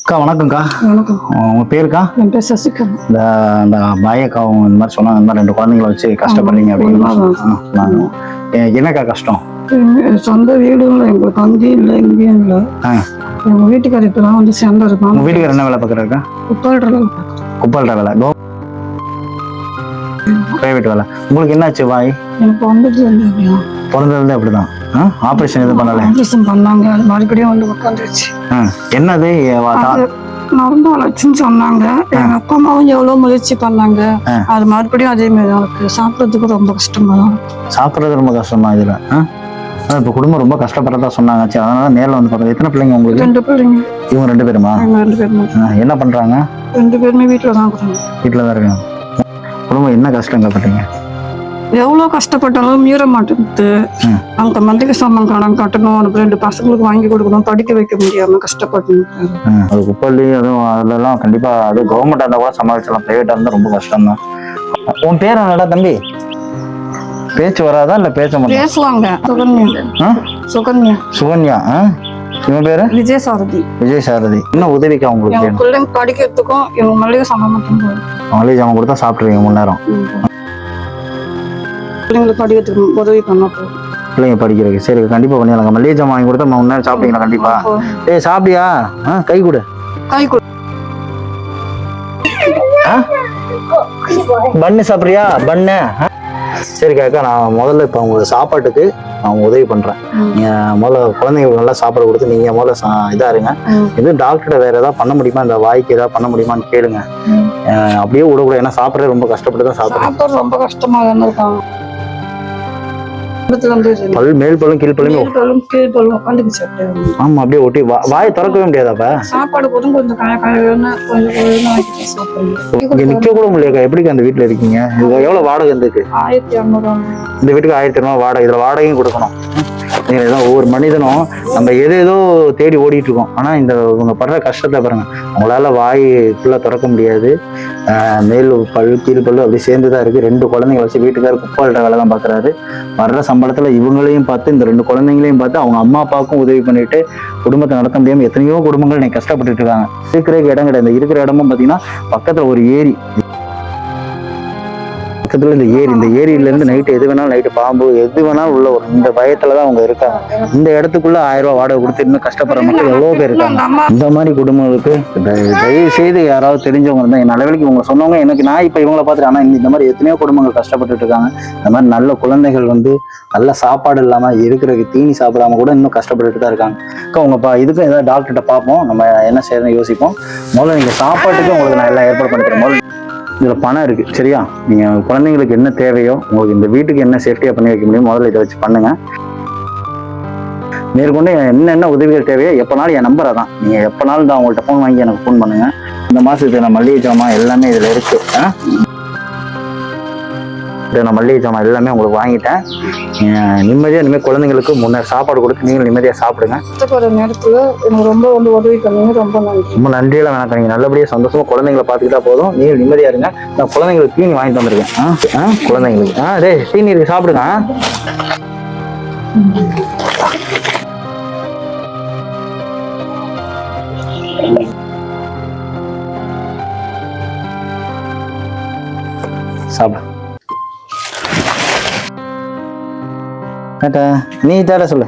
அக்கா வணக்கம்க்கா. வணக்கம். உங்கள் பேருக்கா? என் பேர் சசிகலா. இந்த இந்த பாயக்கா இந்த மாதிரி சொன்னாங்க, இந்த மாதிரி 2 குழந்தைங்களை வச்சு கஷ்டப்படுறீங்க அப்படின்னு சொன்னாங்க. என்னக்கா கஷ்டம்? சொந்த வீடும் இல்லை, எங்களுக்கு அங்கேயும் இல்லை இங்கேயும் இல்லை. எங்கள் வீட்டுக்காரர் இப்போ தான் வந்து சேர்ந்து இருக்கான். உங்கள் வீட்டுக்காரர் என்ன வேலை பார்க்குறாருக்கா? குப்பால்ற வேலை, பிரைவேட் வேலை. உங்களுக்கு என்னாச்சு வாய்? எனக்கு பிறந்ததுலேருந்து அப்படிதான். ஆப்ரேஷன் எதுவும் பண்ணல? ஆப்ரேஷன் பண்ணாங்க, அது மறுபடியும் வந்து உட்காந்துருச்சு. என்னது? மருந்து வளர்ச்சின்னு சொன்னாங்க. எங்க அப்பா அம்மாவும் எவ்வளவு முயற்சி பண்ணாங்க, அது மறுபடியும் அதே மாதிரி இருக்கு. சாப்பிட்றதுக்கு ரொம்ப கஷ்டமா தான். சாப்பிட்றது ரொம்ப கஷ்டமா இதுல? இப்போ குடும்பம் ரொம்ப கஷ்டப்படுறதா சொன்னாங்க. சரி, அதனால நேரில் வந்து பார்த்தா. எத்தனை பிள்ளைங்க உங்களுக்கு? 2 பிள்ளைங்க. இவங்க 2 பேருமா? 2 பேருமே. என்ன பண்றாங்க? 2 பேருமே வீட்டில் தான் இருக்காங்க. வீட்டில் தான் இருக்காங்க. குடும்பம் என்ன கஷ்டங்கப்பட்டீங்க? எவ்வளோ கஷ்டப்பட்டாலும் மீற மாட்டேங்குது. அந்த மந்திரிக சாமான் கடன் கட்டணும், 2 பசங்களுக்கு வாங்கி கொடுக்கணும், படிக்க வைக்க முடியாம கஷ்டப்பட்டு. அது குப்பள்ளி அதுவும் அதெல்லாம் கண்டிப்பா அது கவர்மெண்டா இருந்தா கூட சமாளிச்சலாம், பிரைவேட்டா இருந்தா ரொம்ப கஷ்டம் தான். உன் பேர் என்னடா தம்பி? பேச்சு வராதா இல்ல பேச மாட்டேன்? பேசுவாங்க. சுகன்யா. சுகன்யா. இவன் பேரு விஜயசாரதி. விஜயசாரதி. என்ன உதவிக்கா உங்களுக்கு? பிள்ளைங்க படிக்கிறதுக்கும் இவங்க மளிகை சாமான் மட்டும் மளிகை சாமான் கொடுத்தா சாப்பிட்டுருவீங்க 3 நேரம். பிள்ளைங்களுக்கு படிக்கிறதுக்கு உதவி பண்ணா போதும். பிள்ளைங்க படிக்கிறதுக்கு சரி கண்டிப்பா பண்ணிடலாங்க. மளிகை சாமான் வாங்கி கொடுத்தா 3 நேரம் சாப்பிட்டீங்களா? கண்டிப்பா. சாப்பிட்டியா? கை கொடு. பண்ணு சாப்பிட்றியா? பண்ணு. சரி கேக்கா, நான் முதல்ல இப்போ உங்களுக்கு சாப்பாட்டுக்கு நான் உதவி பண்றேன். நீங்க முதல்ல குழந்தைங்களுக்கு நல்லா சாப்பாடு கொடுத்து நீங்க முதல்ல இதா இருங்க. இது டாக்டர்கிட்ட வேற ஏதாவது பண்ண முடியுமா, இந்த வாய்க்கு ஏதாவது பண்ண முடியுமான்னு கேளுங்க. அப்படியே விடக்கூடாது, ஏன்னா சாப்பிட்றது ரொம்ப கஷ்டப்பட்டு தான் சாப்பிட்றேன். ரொம்ப கஷ்டமா தான் இருக்காங்க. மேல் பல்லும் கீழ் பல்லும். ஆமா, அப்படியே ஒட்டி வாயை திறக்கவே முடியாதாப்ப? சாப்பாடு கொஞ்சம் நிக்க கூட முடியாக்கா. எப்படிக்கா அந்த வீட்டுல இருக்கீங்க? எவ்வளவு வாடகை இருந்துக்கு? 1200. இந்த வீட்டுக்கு 1200 வாடகை. இதுல வாடகையும் கொடுக்கணும். ஒவ்வொரு மனிதனும் நம்ம ஏதோ தேடி ஓடிட்டு இருக்கோம். ஆனா இவங்க படுற கஷ்டத்தை பாருங்க. அவங்களால வாய் ஃபுல்லா திறக்க முடியாது. மேல் பல் கீழ் பல்லு அப்படி சேர்ந்துதான் இருக்கு. 2 குழந்தைங்க வச்சு வீட்டுக்காரர் குப்பால்ற வேலை தான் பாக்குறாரு. வர்ற சம்பளத்துல இவங்களையும் பார்த்து இந்த 2 குழந்தைங்களையும் பார்த்து அவங்க அம்மா அப்பாவுக்கும் உதவி பண்ணிட்டு குடும்பத்தை நடத்த முடியாம எத்தனையோ குடும்பங்கள் இன்னைக்கு கஷ்டப்பட்டுட்டு இருக்காங்க. இருக்கிற இடம் கிடையாது. இந்த இருக்கிற இடமும் பாத்தீங்கன்னா பக்கத்துல ஒரு ஏரி. பக்கத்துல இந்த ஏரியில இருந்து நைட்டு எது வேணாலும், நைட்டு பாம்பு எது வேணாலும் உள்ள வரும். இந்த பயத்துலதான் அவங்க இருக்காங்க. இந்த இடத்துக்குள்ள 1000 ரூபாய் வாடகை கொடுத்து இன்னும் கஷ்டப்படுற மக்கள் எவ்வளவு பேர் இருக்காங்க. இந்த மாதிரி குடும்பங்களுக்கு தயவு செய்து யாராவது தெரிஞ்சவங்க இருந்தா என் அளவுக்கு இவங்க சொன்னவங்க எனக்கு, நான் இப்ப இவங்களை பார்த்துட்டு, ஆனா இந்த மாதிரி எத்தனையோ குடும்பங்கள் கஷ்டப்பட்டுட்டு இருக்காங்க. இந்த மாதிரி நல்ல குழந்தைகள் நல்ல சாப்பாடு இல்லாம இருக்கிறதுக்கு தீனி சாப்பிடாம கூட இன்னும் கஷ்டப்பட்டுட்டு தான் இருக்காங்க. உங்க இதுக்கும் ஏதாவது டாக்டர்கிட்ட பார்ப்போம், நம்ம என்ன செய்யறதுன்னு யோசிப்போம். முதல்ல நீங்க சாப்பாட்டுக்கு உங்களுக்கு நான் எல்லாம் ஏற்பாடு பண்ணி தரேன். இதுல பணம் இருக்கு சரியா? நீங்க குழந்தைங்களுக்கு என்ன தேவையோ, உங்களுக்கு இந்த வீட்டுக்கு என்ன சேஃப்டியா பண்ணி வைக்க முடியும், முதல்ல இதை வச்சு பண்ணுங்க. மேற்கொண்டு என்னென்ன உதவிகள் தேவையோ எப்பனாலும் என் நம்பரை தான், நீங்க எப்பனாலும் தான் உங்கள்கிட்ட ஃபோன் வாங்கி எனக்கு ஃபோன் பண்ணுங்க. இந்த மாசத்துக்கு நான் மளிகை ஜாமான் எல்லாமே இதுல இருக்கு. நான் மளிகை ஜாமான் எல்லாமே உங்களுக்கு வாங்கிட்டேன். நிம்மதியா இனிமேல் குழந்தைங்களுக்கு முன்னாடி சாப்பாடு கொடுத்து நீங்களும் நிம்மதியா சாப்பிடுங்க. நேரத்துல எனக்கு ரொம்ப உதவி பண்ணீங்க, ரொம்ப நன்றி. ரொம்ப நன்றியெல்லாம் வேணாம். நீங்க நல்லபடியா சந்தோஷமா குழந்தைங்களை பார்த்துக்கிட்டா போதும். நீங்கள் நிம்மதியா இருங்க. நான் குழந்தைங்களுக்கு தீனி வாங்கிட்டு வந்திருக்கேன். குழந்தைங்களுக்கு தீனி இருக்கு, சாப்பிடுங்க. சாப்பிடு. நீ தாட சொல்லு.